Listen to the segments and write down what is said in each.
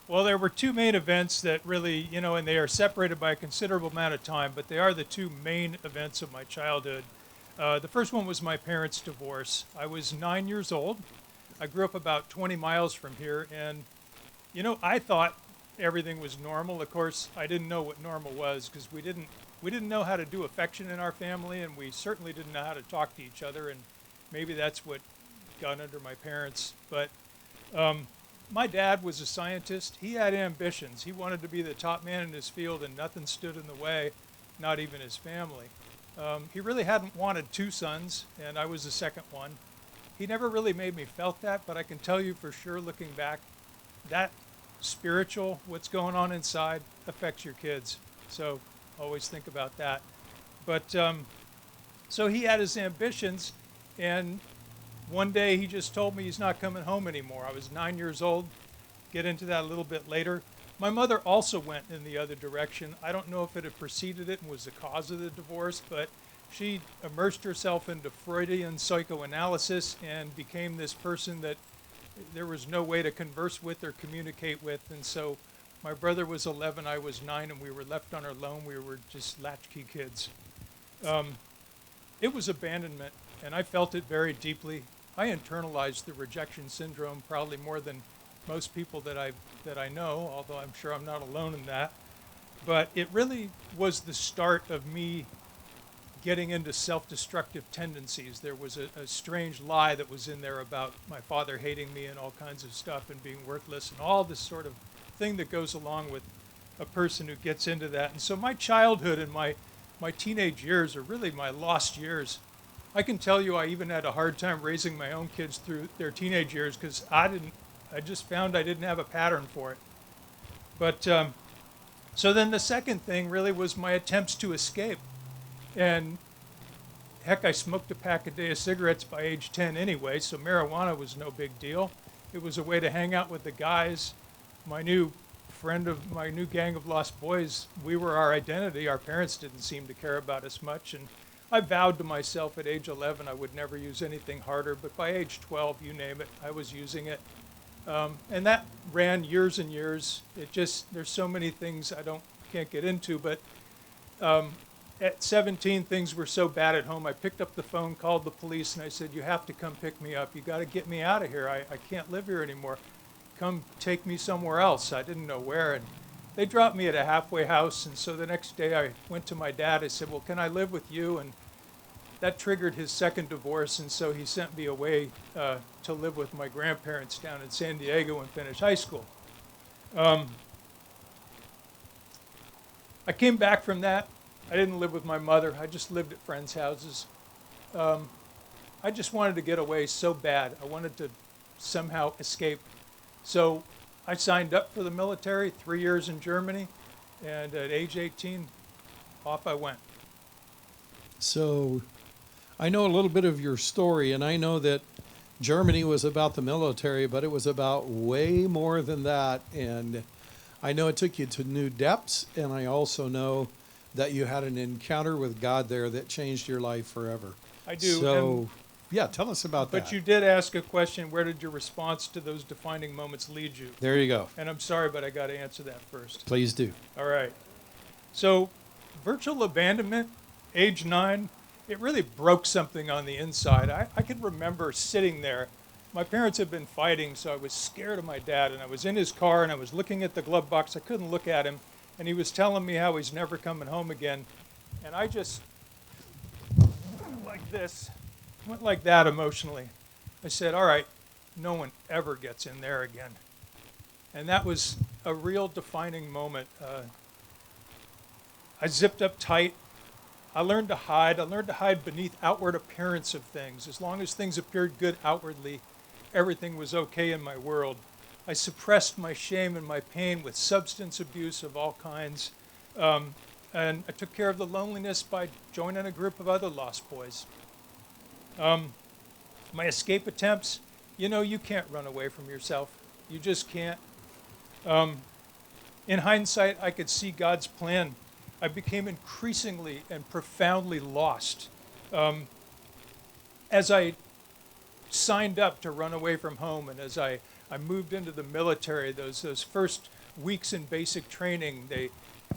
Well, there were two main events that really, and they are separated by a considerable amount of time, but they are the two main events of my childhood. The first one was my parents' divorce. I was 9 years old. I grew up about 20 miles from here, and I thought everything was normal. Of course, I didn't know what normal was because we didn't know how to do affection in our family, and we certainly didn't know how to talk to each other. And maybe that's what got under my parents. But um, my dad was a scientist. He had ambitions. He wanted to be the top man in his field, and nothing stood in the way, not even his family. He really hadn't wanted two sons, and I was the second one. He never really made me felt that, but I can tell you for sure, looking back, that spiritual, what's going on inside, affects your kids. So always think about that. But so he had his ambitions, and one day he just told me he's not coming home anymore. I was 9 years old. Get into that a little bit later. My mother also went in the other direction. I don't know if it had preceded it and was the cause of the divorce, but she immersed herself into Freudian psychoanalysis and became this person that there was no way to converse with or communicate with. And so my brother was 11, I was 9, and we were left on our own. We were just latchkey kids. Um, it was abandonment, and I felt it very deeply. I internalized the rejection syndrome probably more than most people that I know, although I'm sure I'm not alone in that. But it really was the start of me getting into self-destructive tendencies. There was a strange lie that was in there about my father hating me and all kinds of stuff and being worthless and all this sort of thing that goes along with a person who gets into that. And so my childhood and my teenage years are really my lost years. I can tell you I even had a hard time raising my own kids through their teenage years because I just found I didn't have a pattern for it. But so then the second thing really was my attempts to escape. And heck, I smoked a pack a day of cigarettes by age 10 anyway, so marijuana was no big deal. It was a way to hang out with the guys. My new friend of my new gang of lost boys, we were our identity. Our parents didn't seem to care about us much. And I vowed to myself at age 11 I would never use anything harder, but by age 12, you name it, I was using it. And that ran years and years. There's so many things can't get into, but at 17, things were so bad at home. I picked up the phone, called the police, and I said, "You have to come pick me up. You got to get me out of here. I can't live here anymore. Come take me somewhere else." I didn't know where. And they dropped me at a halfway house. And so the next day I went to my dad. I said, "Well, can I live with you?" And that triggered his second divorce. And so he sent me away to live with my grandparents down in San Diego and finish high school. Um, I came back from that. I didn't live with my mother. I just lived at friends' houses. Um, I just wanted to get away so bad. I wanted to somehow escape. So I signed up for the military, 3 years in Germany, and at age 18, off I went. So I know a little bit of your story, and I know that Germany was about the military, but it was about way more than that. And I know it took you to new depths, and I also know that you had an encounter with God there that changed your life forever. I do. So, yeah, tell us about But that. you did ask a question, where did your response to those defining moments lead you? There you go. And I'm sorry, but I got to answer that first. Please do. All right. So, virtual abandonment, age 9, it really broke something on the inside. I can remember sitting there. My parents had been fighting, so I was scared of my dad, and I was in his car, and I was looking at the glove box. I couldn't look at him, and he was telling me how he's never coming home again. And I just, like this, went like that emotionally. I said, all right, no one ever gets in there again. And that was a real defining moment. I zipped up tight. I learned to hide. I learned to hide beneath outward appearance of things. As long as things appeared good outwardly, everything was okay in my world. I suppressed my shame and my pain with substance abuse of all kinds. And I took care of the loneliness by joining a group of other lost boys. My escape attempts, you can't run away from yourself. You just can't. In hindsight, I could see God's plan. I became increasingly and profoundly lost. As I signed up to run away from home, and as I I moved into the military. Those first weeks in basic training,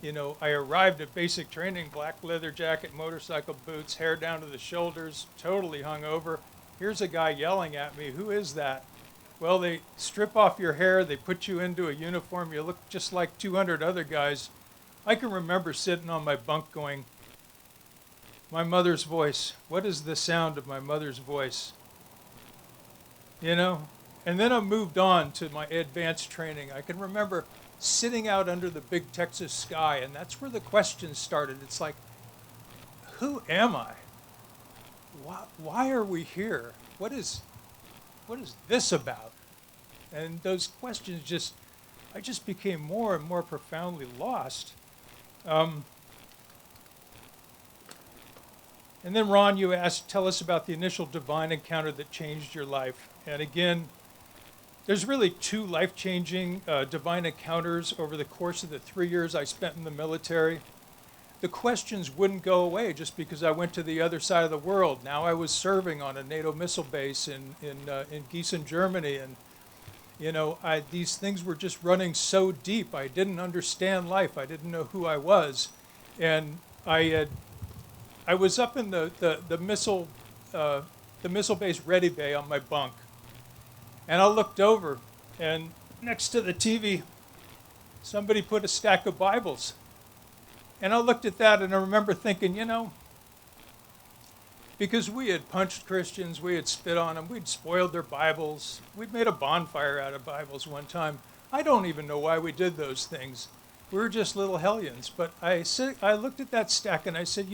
I arrived at basic training, black leather jacket, motorcycle boots, hair down to the shoulders, totally hungover. Here's a guy yelling at me. Who is that? Well, they strip off your hair, they put you into a uniform, you look just like 200 other guys. I can remember sitting on my bunk going, my mother's voice. What is the sound of my mother's voice? You know? And then I moved on to my advanced training. I can remember sitting out under the big Texas sky, and that's where the questions started. It's like, who am I? Why are we here? What is this about? And those questions I just became more and more profoundly lost. And then Ron, you asked, tell us about the initial divine encounter that changed your life. And again, there's really two life-changing divine encounters over the course of the 3 years I spent in the military. The questions wouldn't go away just because I went to the other side of the world. Now I was serving on a NATO missile base in Gießen, Germany, and these things were just running so deep. I didn't understand life. I didn't know who I was, and I was up in the missile base ready bay on my bunk, and I looked over, and next to the TV, somebody put a stack of Bibles. And I looked at that and I remember thinking, because we had punched Christians, we had spit on them, we'd spoiled their Bibles, we'd made a bonfire out of Bibles one time. I don't even know why we did those things. We were just little hellions. But I looked at that stack and I said,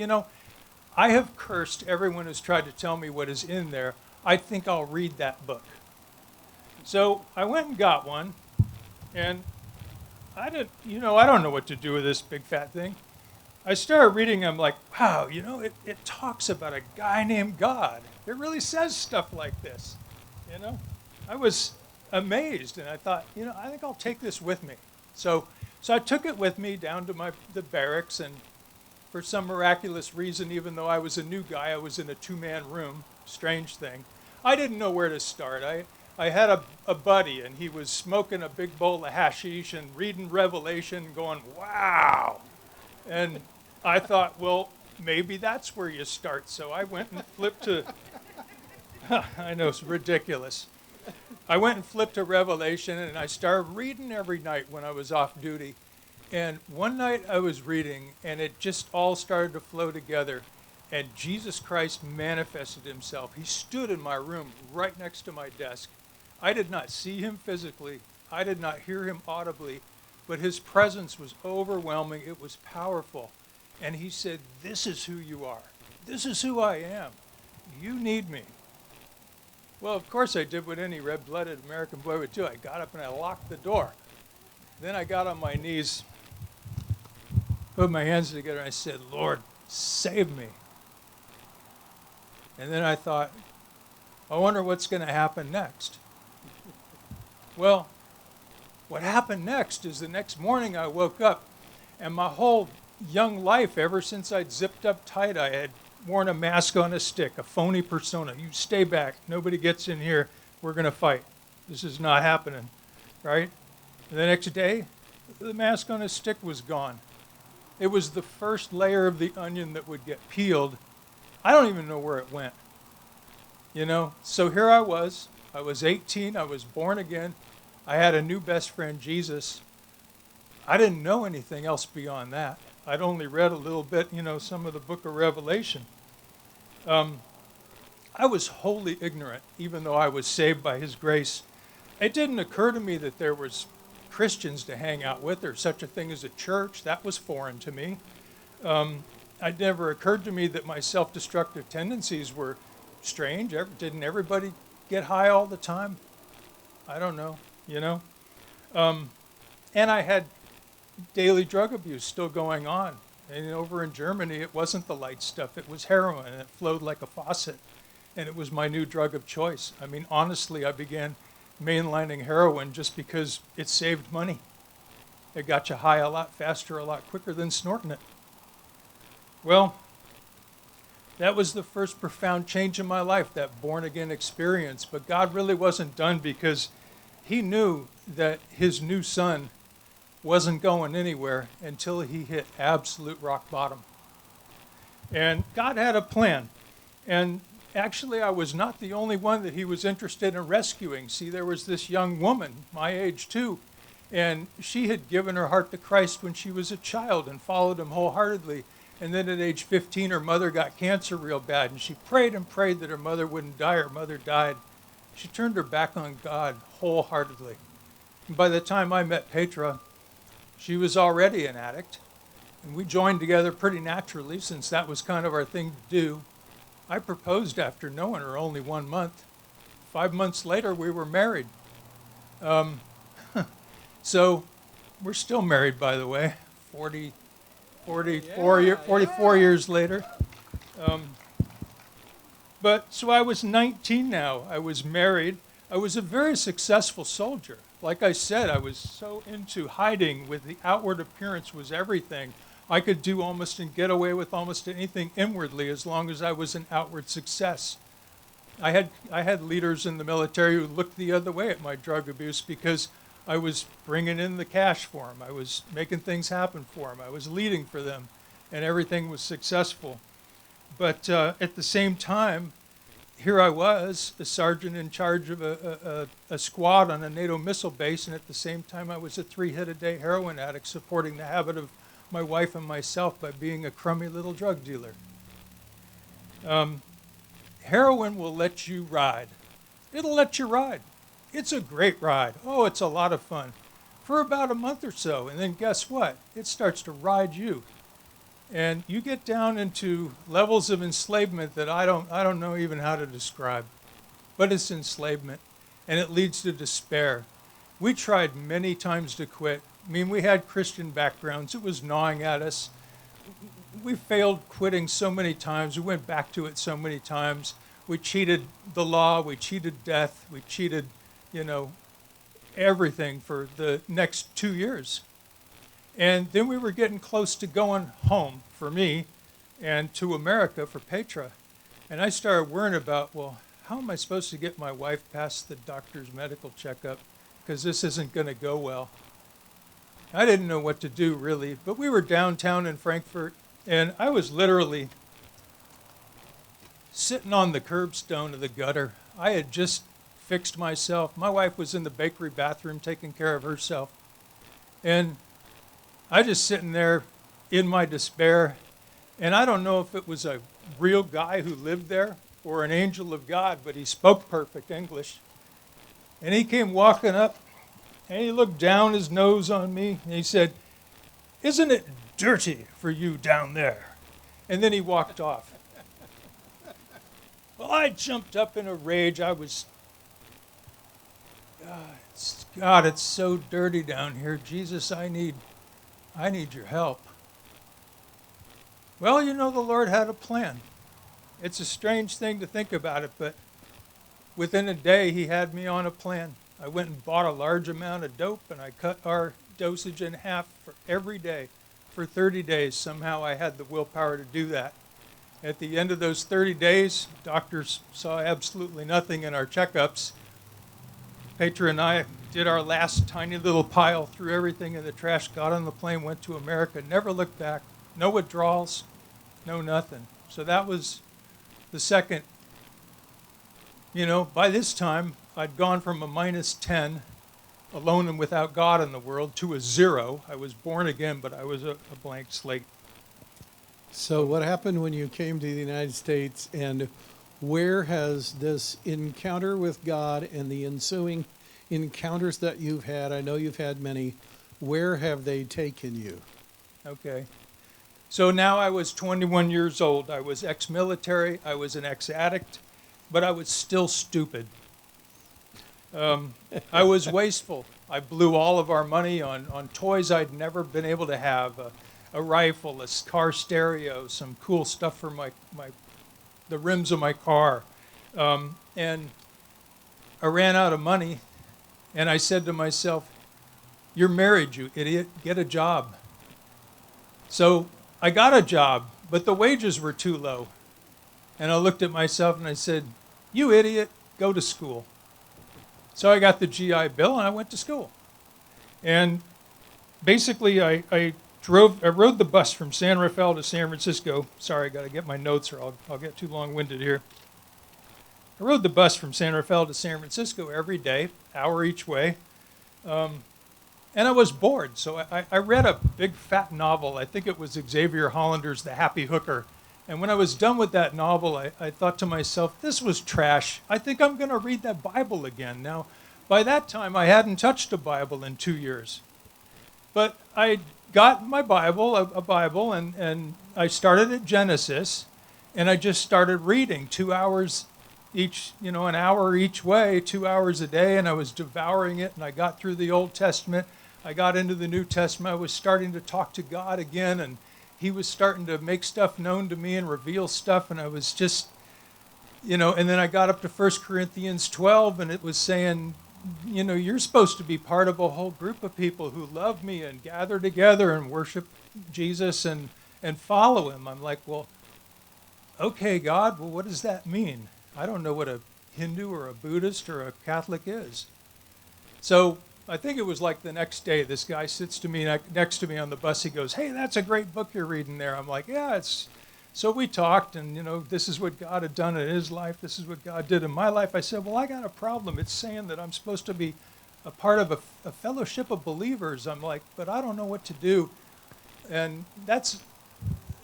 I have cursed everyone who's tried to tell me what is in there. I think I'll read that book. So I went and got one, and I don't know what to do with this big fat thing. I started reading, I'm like, wow, it talks about a guy named God. It really says stuff like this, I was amazed, and I thought, I think I'll take this with me. So I took it with me down to the barracks, and for some miraculous reason, even though I was a new guy, I was in a two-man room, strange thing. I didn't know where to start. I had a buddy, and he was smoking a big bowl of hashish and reading Revelation, going, wow. And I thought, well, maybe that's where you start. So I went and flipped to, I know, it's ridiculous. I went and flipped to Revelation, and I started reading every night when I was off duty. And one night I was reading, and it just all started to flow together. And Jesus Christ manifested himself. He stood in my room right next to my desk. I did not see him physically. I did not hear him audibly. But his presence was overwhelming. It was powerful. And he said, this is who you are. This is who I am. You need me. Well, of course I did what any red-blooded American boy would do. I got up and I locked the door. Then I got on my knees, put my hands together, and I said, Lord, save me. And then I thought, I wonder what's going to happen next. Well, what happened next is the next morning I woke up, and my whole young life, ever since I'd zipped up tight, I had worn a mask on a stick, a phony persona. You stay back. Nobody gets in here. We're going to fight. This is not happening, right? And the next day, the mask on a stick was gone. It was the first layer of the onion that would get peeled. I don't even know where it went. So here I was 18, I was born again. I had a new best friend, Jesus. I didn't know anything else beyond that. I'd only read a little bit, some of the book of Revelation. I was wholly ignorant, even though I was saved by his grace. It didn't occur to me that there was Christians to hang out with or such a thing as a church. That was foreign to me. It never occurred to me that my self-destructive tendencies were strange. Didn't everybody get high all the time? I don't know, And I had daily drug abuse still going on. And over in Germany, it wasn't the light stuff. It was heroin, and it flowed like a faucet. And it was my new drug of choice. I mean, honestly, I began mainlining heroin just because it saved money. It got you high a lot faster, a lot quicker than snorting it. Well, that was the first profound change in my life, that born-again experience. But God really wasn't done, because he knew that his new son wasn't going anywhere until he hit absolute rock bottom. And God had a plan. And actually, I was not the only one that he was interested in rescuing. See, there was this young woman, my age too, and she had given her heart to Christ when she was a child and followed him wholeheartedly. And then at age 15, her mother got cancer real bad, and she prayed and prayed that her mother wouldn't die. Her mother died. She turned her back on God wholeheartedly. And by the time I met Petra, she was already an addict. And we joined together pretty naturally, since that was kind of our thing to do. I proposed after knowing her only 1 month. 5 months later, we were married. So we're still married, by the way, 44 years later. But so I was 19 now. I was married. I was a very successful soldier. Like I said, I was so into hiding with the outward appearance was everything. I could do almost and get away with almost anything inwardly as long as I was an outward success. I had leaders in the military who looked the other way at my drug abuse because I was bringing in the cash for them. I was making things happen for them. I was leading for them, and everything was successful. But at the same time, here I was, a sergeant in charge of a squad on a NATO missile base, and at the same time I was a 3-hit-a-day heroin addict supporting the habit of my wife and myself by being a crummy little drug dealer. Heroin will let you ride. It'll let you ride. It's a great ride. Oh, it's a lot of fun. For about a month or so, and then guess what? It starts to ride you. And you get down into levels of enslavement that I don't know even how to describe. But it's enslavement, and it leads to despair. We tried many times to quit. I mean, we had Christian backgrounds. It was gnawing at us. We failed quitting so many times. We went back to it so many times. We cheated the law. We cheated death. We cheated, everything for the next 2 years. And then we were getting close to going home for me and to America for Petra. And I started worrying about, well, how am I supposed to get my wife past the doctor's medical checkup? Because this isn't going to go well. I didn't know what to do, really. But we were downtown in Frankfurt, and I was literally sitting on the curbstone of the gutter. I had just fixed myself. My wife was in the bakery bathroom taking care of herself. And I just sitting there in my despair, and I don't know if it was a real guy who lived there or an angel of God, but he spoke perfect English. And he came walking up, and he looked down his nose on me, and he said, "Isn't it dirty for you down there?" And then he walked off. Well, I jumped up in a rage. I was, God, it's so dirty down here. Jesus, I need your help. Well, the Lord had a plan. It's a strange thing to think about it, but within a day, he had me on a plan. I went and bought a large amount of dope, and I cut our dosage in half for every day for 30 days. Somehow I had the willpower to do that. At the end of those 30 days, doctors saw absolutely nothing in our checkups. Petra and I did our last tiny little pile, threw everything in the trash, got on the plane, went to America, never looked back, no withdrawals, no nothing. So that was the second. By this time, I'd gone from a -10, alone and without God in the world, to a 0. I was born again, but I was a blank slate. So what happened when you came to the United States, and where has this encounter with God and the ensuing encounters that you've had, I know you've had many, where have they taken you? Okay. So now I was 21 years old. I was ex-military. I was an ex-addict, but I was still stupid. I was wasteful. I blew all of our money on toys I'd never been able to have, a rifle, a car stereo, some cool stuff for the rims of my car. And I ran out of money, and I said to myself, "You're married, you idiot. Get a job." So I got a job, but the wages were too low. And I looked at myself and I said, "You idiot, go to school." So I got the GI Bill and I went to school. And basically, I rode the bus from San Rafael to San Francisco. Sorry, I got to get my notes or I'll get too long-winded here. I rode the bus from San Rafael to San Francisco every day, hour each way. And I was bored, so I read a big fat novel. I think it was Xavier Hollander's The Happy Hooker. And when I was done with that novel, I thought to myself, this was trash. I think I'm going to read that Bible again. Now, by that time, I hadn't touched a Bible in 2 years. But I got my Bible, a Bible, and I started at Genesis, and I just started reading 2 hours each, an hour each way, 2 hours a day, and I was devouring it, and I got through the Old Testament. I got into the New Testament. I was starting to talk to God again, and he was starting to make stuff known to me and reveal stuff, and I was just, and then I got up to 1 Corinthians 12, and it was saying, you're supposed to be part of a whole group of people who love me and gather together and worship Jesus and follow him. I'm like, well, okay, God, well, what does that mean? I don't know what a Hindu or a Buddhist or a Catholic is. So I think it was like the next day, this guy sits to me next to me on the bus. He goes, hey, that's a great book you're reading there. I'm like, yeah, it's. So we talked, and this is what God had done in his life. This is what God did in my life. I said, well, I got a problem. It's saying that I'm supposed to be a part of a fellowship of believers. I'm like, but I don't know what to do. And that's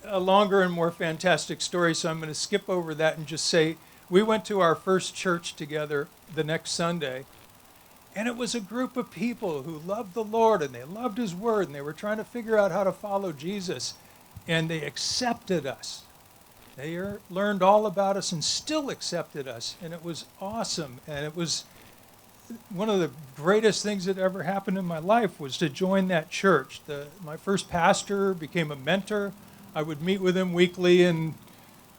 a longer and more fantastic story, so I'm going to skip over that and just say we went to our first church together the next Sunday, and it was a group of people who loved the Lord, and they loved his word, and they were trying to figure out how to follow Jesus. And they accepted us. They learned all about us and still accepted us. And it was awesome. And it was one of the greatest things that ever happened in my life was to join that church. My first pastor became a mentor. I would meet with him weekly, and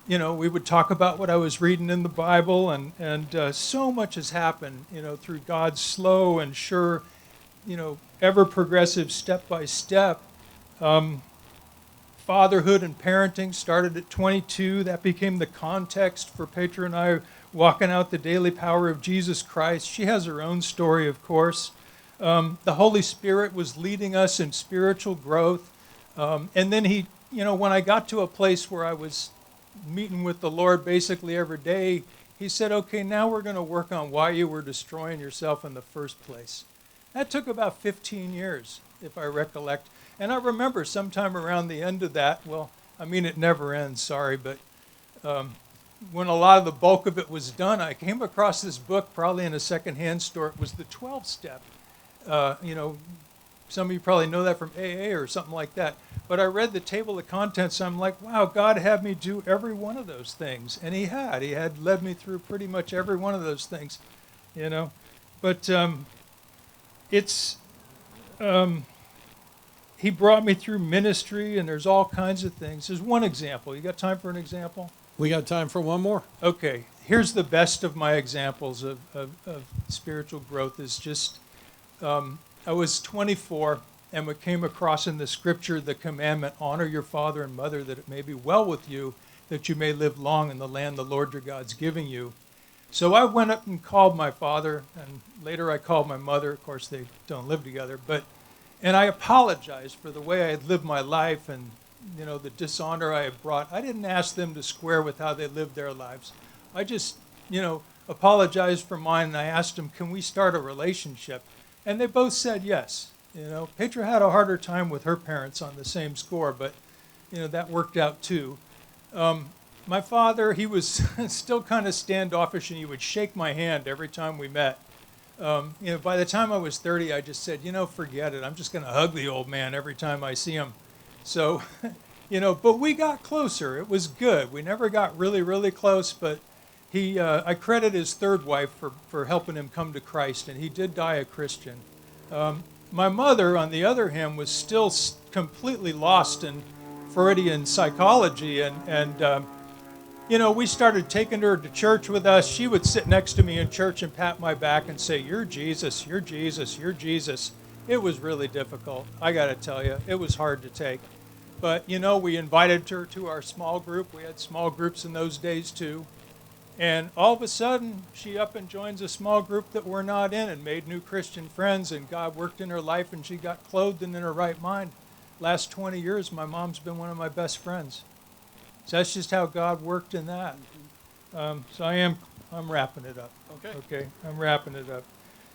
we would talk about what I was reading in the Bible. And so much has happened, through God's slow and sure, ever progressive step by step. Fatherhood and parenting started at 22. That became the context for Petra and I walking out the daily power of Jesus Christ. She has her own story, of course. The Holy Spirit was leading us in spiritual growth. And then when I got to a place where I was meeting with the Lord basically every day, he said, okay, now we're going to work on why you were destroying yourself in the first place. That took about 15 years, if I recollect. And I remember sometime around the end of that, it never ends, sorry, but when a lot of the bulk of it was done, I came across this book, probably in a secondhand store. It was the 12-step. Some of you probably know that from AA or something like that. But I read the table of contents, I'm like, wow, God had me do every one of those things. And he had led me through pretty much every one of those things, But he brought me through ministry, and there's all kinds of things. There's one example. You got time for an example? We got time for one more. Okay. Here's the best of my examples of spiritual growth is just, I was 24, and we came across in the scripture the commandment, honor your father and mother, that it may be well with you, that you may live long in the land the Lord your God's giving you. So I went up and called my father, and later I called my mother. Of course, they don't live together, and I apologized for the way I had lived my life and, the dishonor I had brought. I didn't ask them to square with how they lived their lives. I just, apologized for mine, and I asked them, can we start a relationship? And they both said yes. Petra had a harder time with her parents on the same score, but, that worked out too. My father, he was still kind of standoffish, and he would shake my hand every time we met. By the time I was 30, I just said, forget it. I'm just going to hug the old man every time I see him. So, but we got closer. It was good. We never got really, really close, but I credit his third wife for helping him come to Christ, and he did die a Christian. My mother, on the other hand, was still completely lost in Freudian psychology, and we started taking her to church with us. She would sit next to me in church and pat my back and say, you're Jesus, you're Jesus, you're Jesus. It was really difficult. I got to tell you, it was hard to take. But, we invited her to our small group. We had small groups in those days, too. And all of a sudden, she up and joins a small group that we're not in and made new Christian friends, and God worked in her life, and she got clothed and in her right mind. Last 20 years, my mom's been one of my best friends. So that's just how God worked in that. So I'm wrapping it up. Okay, I'm wrapping it up.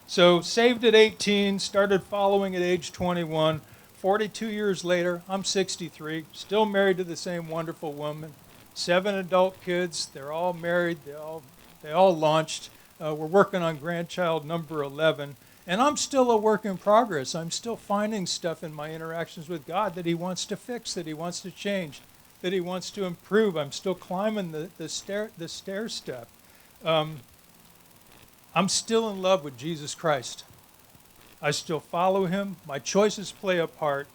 So saved at 18, started following at age 21. 42 years later, I'm 63, still married to the same wonderful woman. 7 adult kids. They're all married. They all launched. We're working on grandchild number 11. And I'm still a work in progress. I'm still finding stuff in my interactions with God that he wants to fix, that he wants to change, that he wants to improve. I'm still climbing the stair step. I'm still in love with Jesus Christ. I still follow him. My choices play a part.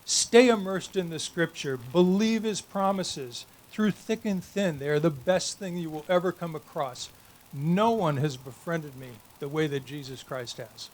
Stay immersed in the scripture. Believe his promises through thick and thin. They are the best thing you will ever come across. No one has befriended me the way that Jesus Christ has.